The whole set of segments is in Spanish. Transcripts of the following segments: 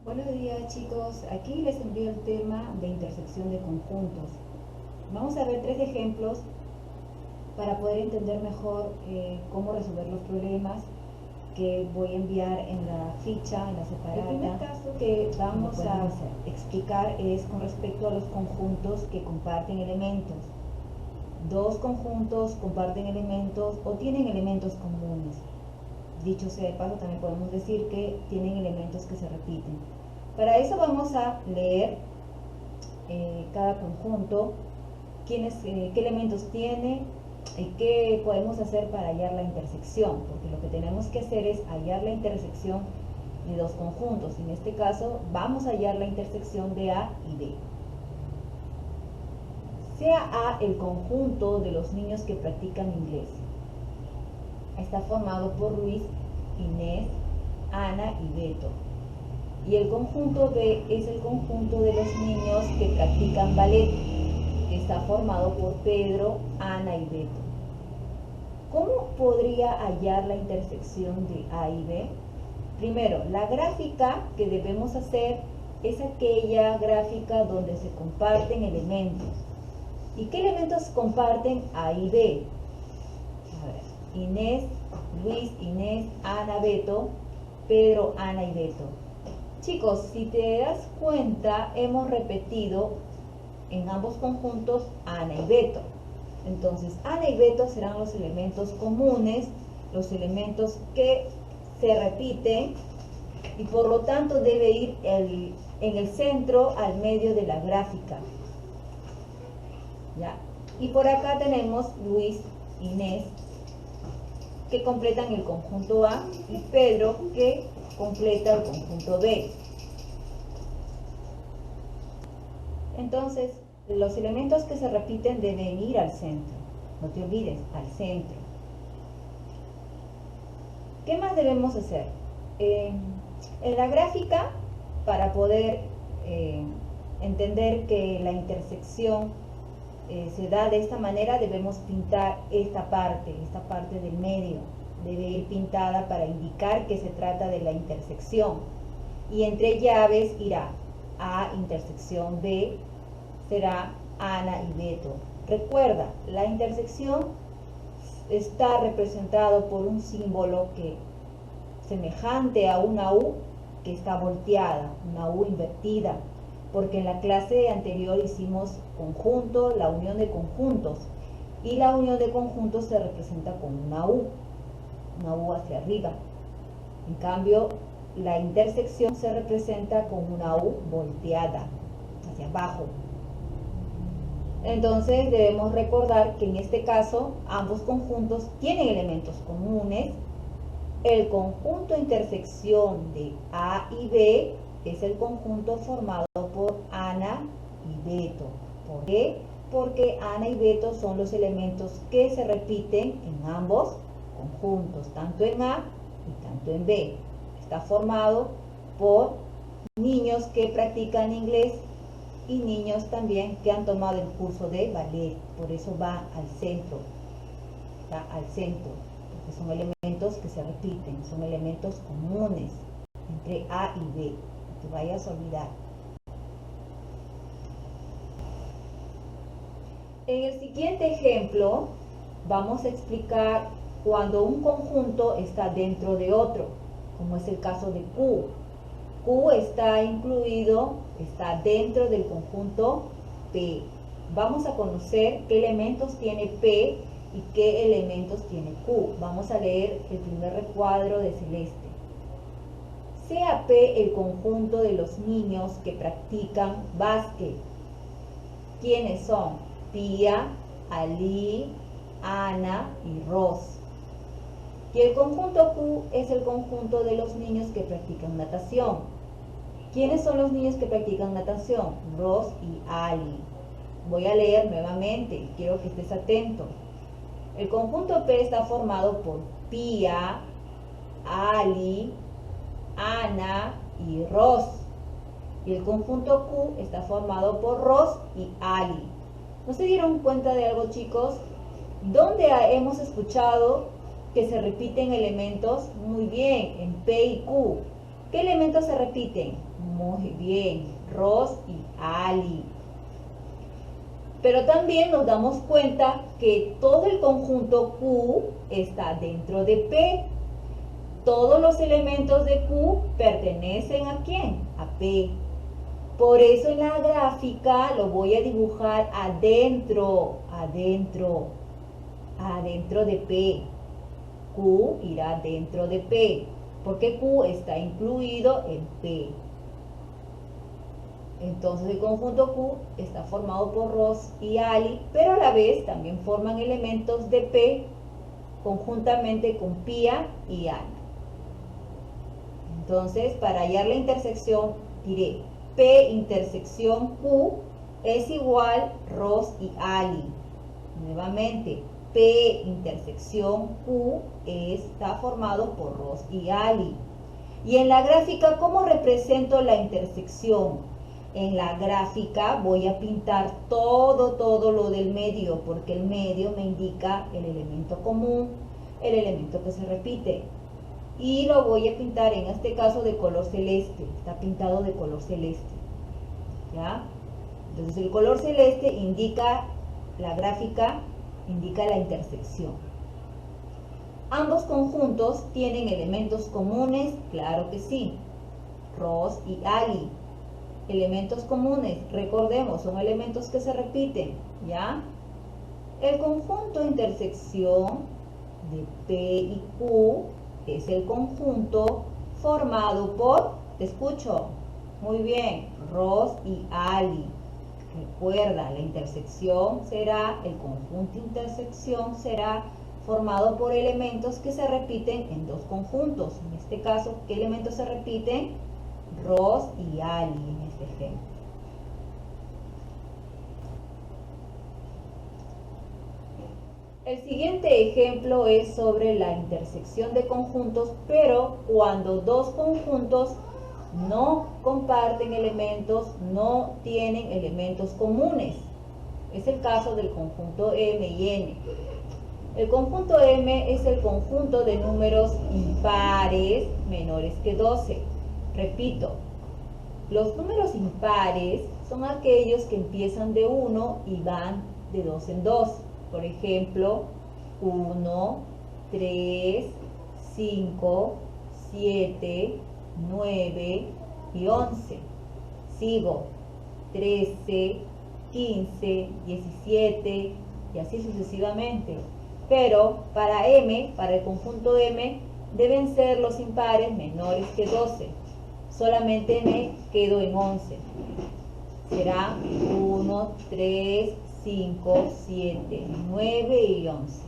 Buenos días chicos, aquí les envío el tema de intersección de conjuntos. Vamos a ver tres ejemplos para poder entender mejor cómo resolver los problemas que voy a enviar en la ficha, en la separata. El primer caso que vamos a explicar es con respecto a los conjuntos que comparten elementos. Dos conjuntos comparten elementos o tienen elementos comunes. Dicho sea de paso, también podemos decir que tienen elementos que se repiten. Para eso vamos a leer cada conjunto, qué elementos tiene y qué podemos hacer para hallar la intersección, porque lo que tenemos que hacer es hallar la intersección de dos conjuntos. En este caso vamos a hallar la intersección de A y B. Sea A el conjunto de los niños que practican inglés. Está formado por Luis, Inés, Ana y Beto. Y el conjunto B es el conjunto de los niños que practican ballet, que está formado por Pedro, Ana y Beto. ¿Cómo podría hallar la intersección de A y B? Primero, la gráfica que debemos hacer es aquella gráfica donde se comparten elementos. ¿Y qué elementos comparten A y B? A ver, Inés, Luis, Inés, Ana, Beto, Pedro, Ana y Beto. Chicos, si te das cuenta, hemos repetido en ambos conjuntos Ana y Beto. Entonces, Ana y Beto serán los elementos comunes, los elementos que se repiten y por lo tanto debe ir en el centro al medio de la gráfica. ¿Ya? Y por acá tenemos Luis, Inés, que completan el conjunto A y Pedro, que completa el conjunto B. Entonces, los elementos que se repiten deben ir al centro. No te olvides, al centro. ¿Qué más debemos hacer? En la gráfica, para poder entender que la intersección se da de esta manera, debemos pintar esta parte del medio. Debe ir pintada para indicar que se trata de la intersección. Y entre llaves irá A intersección B, será Ana y Beto. Recuerda, la intersección está representado por un símbolo que semejante a una U que está volteada, una U invertida, porque en la clase anterior hicimos conjunto, la unión de conjuntos, y la unión de conjuntos se representa con una U hacia arriba. En cambio, la intersección se representa con una U volteada hacia abajo. Entonces debemos recordar que en este caso ambos conjuntos tienen elementos comunes. El conjunto intersección de A y B es el conjunto formado por Ana y Beto. ¿Por qué? Porque Ana y Beto son los elementos que se repiten en ambos conjuntos, tanto en A y tanto en B. Está formado por niños que practican inglés y niños también que han tomado el curso de ballet. Por eso va al centro, porque son elementos que se repiten, son elementos comunes entre A y B. No te vayas a olvidar. En el siguiente ejemplo vamos a explicar cuando un conjunto está dentro de otro, como es el caso de Q. Q está incluido, está dentro del conjunto P. Vamos a conocer qué elementos tiene P y qué elementos tiene Q. Vamos a leer el primer recuadro de Celeste. Sea P el conjunto de los niños que practican básquet. ¿Quiénes son? Pia, Ali, Ana y Ros. Y el conjunto Q es el conjunto de los niños que practican natación. ¿Quiénes son los niños que practican natación? Ros y Ali. Voy a leer nuevamente, quiero que estés atento. El conjunto P está formado por Pia, Ali, Ana y Ros. Y el conjunto Q está formado por Ros y Ali. ¿No se dieron cuenta de algo, chicos? ¿Dónde hemos escuchado que se repiten elementos? Muy bien, en P y Q. ¿Qué elementos se repiten? Muy bien, Ros y Ali. Pero también nos damos cuenta que todo el conjunto Q está dentro de P. Todos los elementos de Q pertenecen ¿a quién? A P. Por eso en la gráfica lo voy a dibujar adentro de P. Q irá dentro de P, porque Q está incluido en P. Entonces el conjunto Q está formado por Ros y Ali, pero a la vez también forman elementos de P conjuntamente con Pia y Ana. Entonces, para hallar la intersección, diré P intersección Q es igual Ros y Ali. Nuevamente, P intersección Q está formado por Ros y Ali. Y en la gráfica, ¿cómo represento la intersección? En la gráfica voy a pintar todo lo del medio, porque el medio me indica el elemento común, el elemento que se repite. Y lo voy a pintar en este caso de color celeste, está pintado de color celeste. ¿Ya? Entonces el color celeste indica, la gráfica indica la intersección. ¿Ambos conjuntos tienen elementos comunes? Claro que sí. Ros y Ali. Elementos comunes, recordemos, son elementos que se repiten, ¿ya? El conjunto intersección de P y Q es el conjunto formado por, te escucho, muy bien, Ros y Ali. Recuerda, la intersección será, el conjunto intersección será formado por elementos que se repiten en dos conjuntos. En este caso, ¿qué elementos se repiten? Ros y Ali en este ejemplo. El siguiente ejemplo es sobre la intersección de conjuntos, pero cuando dos conjuntos no comparten elementos, no tienen elementos comunes. Es el caso del conjunto M y N. El conjunto M es el conjunto de números impares menores que 12. Repito, los números impares son aquellos que empiezan de 1 y van de 2 en 2. Por ejemplo, 1, 3, 5, 7, 9 y 11. Sigo, 13, 15, 17 y así sucesivamente. Pero para M, para el conjunto M, deben ser los impares menores que 12. Solamente me quedo en 11. Será 1, 3, 5, 7, 9 y 11.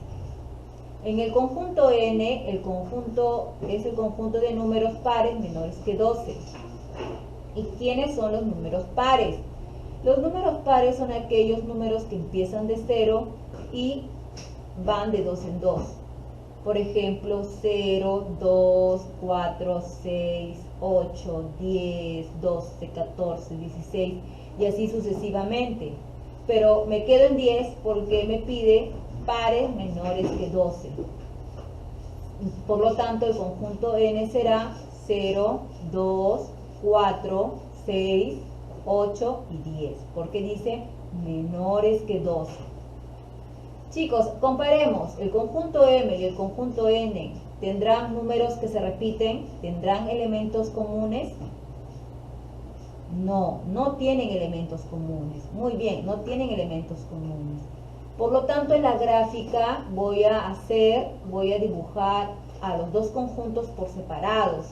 En el conjunto N, el conjunto es el conjunto de números pares menores que 12. ¿Y quiénes son los números pares? Los números pares son aquellos números que empiezan de 0 y van de 2 en 2. Por ejemplo, 0, 2, 4, 6, 8, 10, 12, 14, 16 y así sucesivamente. Pero me quedo en 10 porque me pide pares menores que 12. Por lo tanto, el conjunto N será 0, 2, 4, 6, 8 y 10, porque dice menores que 12. Chicos, comparemos el conjunto M y el conjunto N. ¿Tendrán números que se repiten? ¿Tendrán elementos comunes? No, no tienen elementos comunes. Muy bien, no tienen elementos comunes. Por lo tanto, en la gráfica voy a dibujar a los dos conjuntos por separados.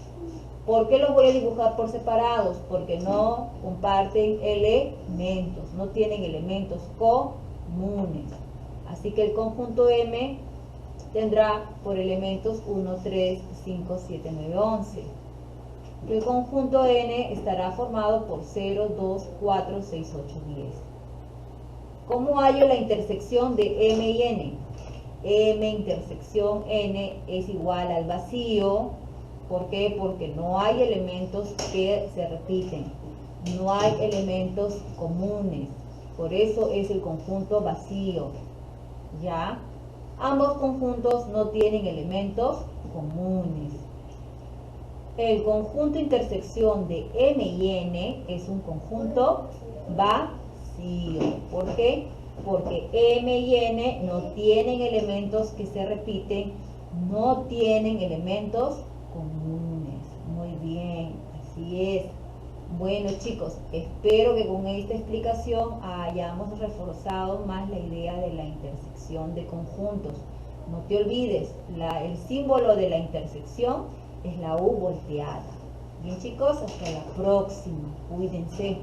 ¿Por qué los voy a dibujar por separados? Porque no comparten elementos, no tienen elementos comunes. Así que el conjunto M tendrá por elementos 1, 3, 5, 7, 9, 11. El conjunto N estará formado por 0, 2, 4, 6, 8, 10. ¿Cómo hallo la intersección de M y N? M intersección N es igual al vacío. ¿Por qué? Porque no hay elementos que se repiten. No hay elementos comunes. Por eso es el conjunto vacío. ¿Ya? Ambos conjuntos no tienen elementos comunes. El conjunto intersección de M y N es un conjunto vacío. ¿Por qué? Porque M y N no tienen elementos que se repiten, no tienen elementos comunes. Muy bien, así es. Bueno chicos, espero que con esta explicación hayamos reforzado más la idea de la intersección de conjuntos. No te olvides, el símbolo de la intersección es la U volteada. Bien chicos, hasta la próxima. Cuídense.